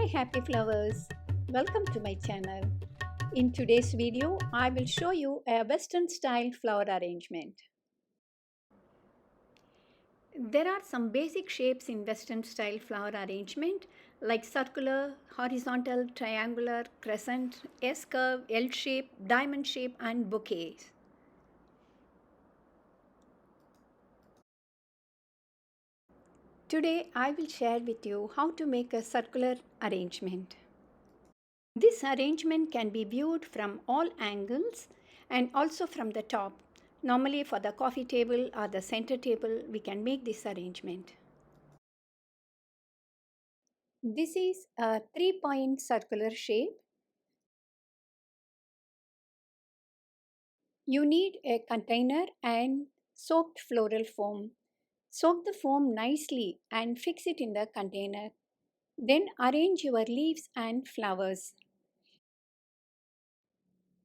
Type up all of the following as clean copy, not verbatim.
Hi happy flowers, welcome to my channel. In today's video, I will show you a western style flower arrangement. There are some basic shapes in western style flower arrangement like circular, horizontal, triangular, crescent, S-curve, L shape, diamond shape and bouquets. Today I will share with you how to make a circular arrangement. This arrangement can be viewed from all angles and also from the top. Normally for the coffee table or the center table, we can make this arrangement. This is a 3-point circular shape. You need a container and soaked floral foam. Soak the foam nicely and fix it in the container. Then arrange your leaves and flowers.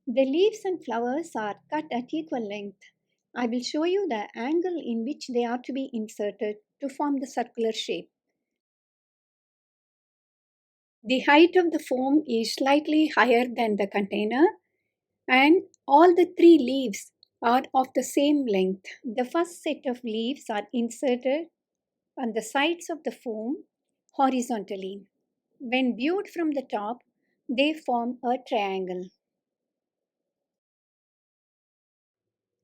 The leaves and flowers are cut at equal length. I will show you the angle in which they are to be inserted to form the circular shape. The height of the foam is slightly higher than the container and all the three leaves are of the same length. The first set of leaves are inserted on the sides of the foam horizontally. When viewed from the top, they form a triangle.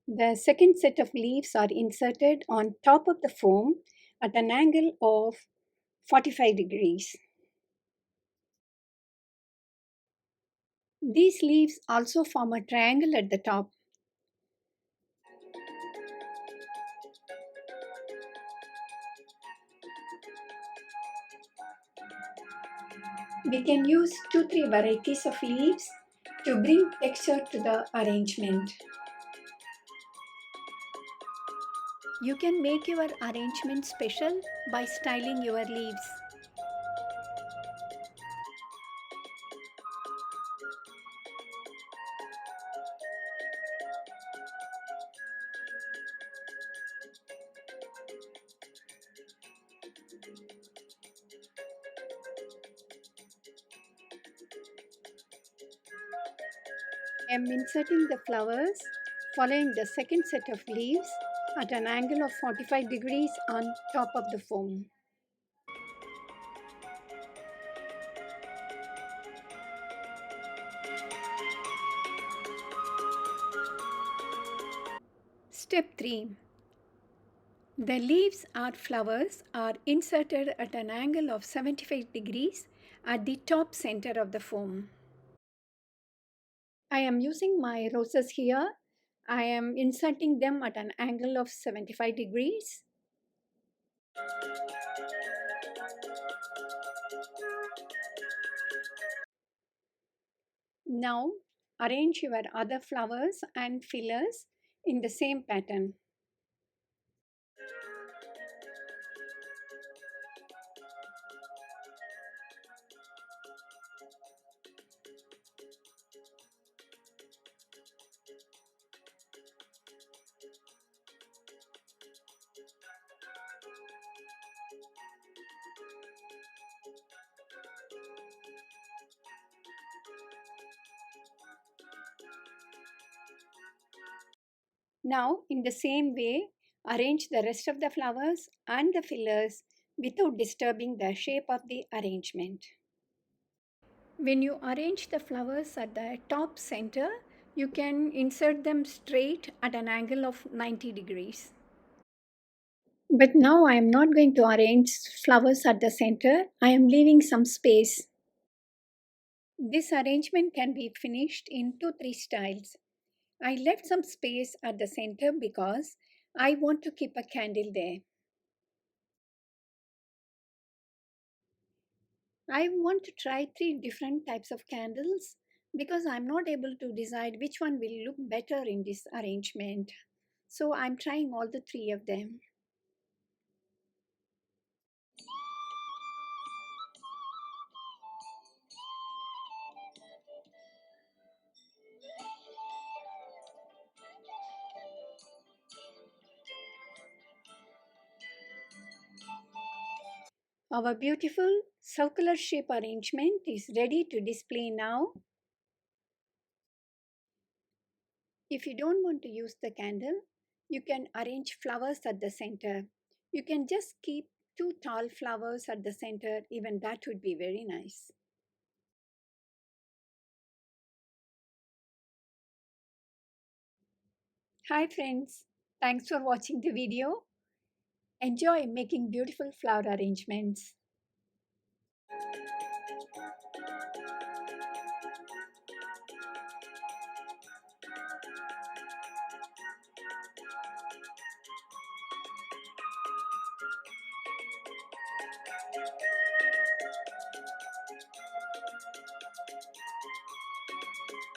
The second set of leaves are inserted on top of the foam at an angle of 45 degrees. These leaves also form a triangle at the top. We can use 2-3 varieties of leaves to bring texture to the arrangement. You can make your arrangement special by styling your leaves. I am inserting the flowers following the second set of leaves at an angle of 45 degrees on top of the foam. Step 3. The leaves or flowers are inserted at an angle of 75 degrees at the top center of the foam. I am using my roses here. I am inserting them at an angle of 75 degrees. Now arrange your other flowers and fillers in the same pattern. Now, in the same way, arrange the rest of the flowers and the fillers without disturbing the shape of the arrangement. When you arrange the flowers at the top center, you can insert them straight at an angle of 90 degrees. But now I am not going to arrange flowers at the center. I am leaving some space. This arrangement can be finished in 2-3 styles. I left some space at the center because I want to keep a candle there. I want to try 3 different types of candles because I'm not able to decide which one will look better in this arrangement. So I'm trying all the 3 of them. Our beautiful circular shape arrangement is ready to display now. If you don't want to use the candle, you can arrange flowers at the center. You can just keep two tall flowers at the center, even that would be very nice. Hi friends, thanks for watching the video. Enjoy making beautiful flower arrangements.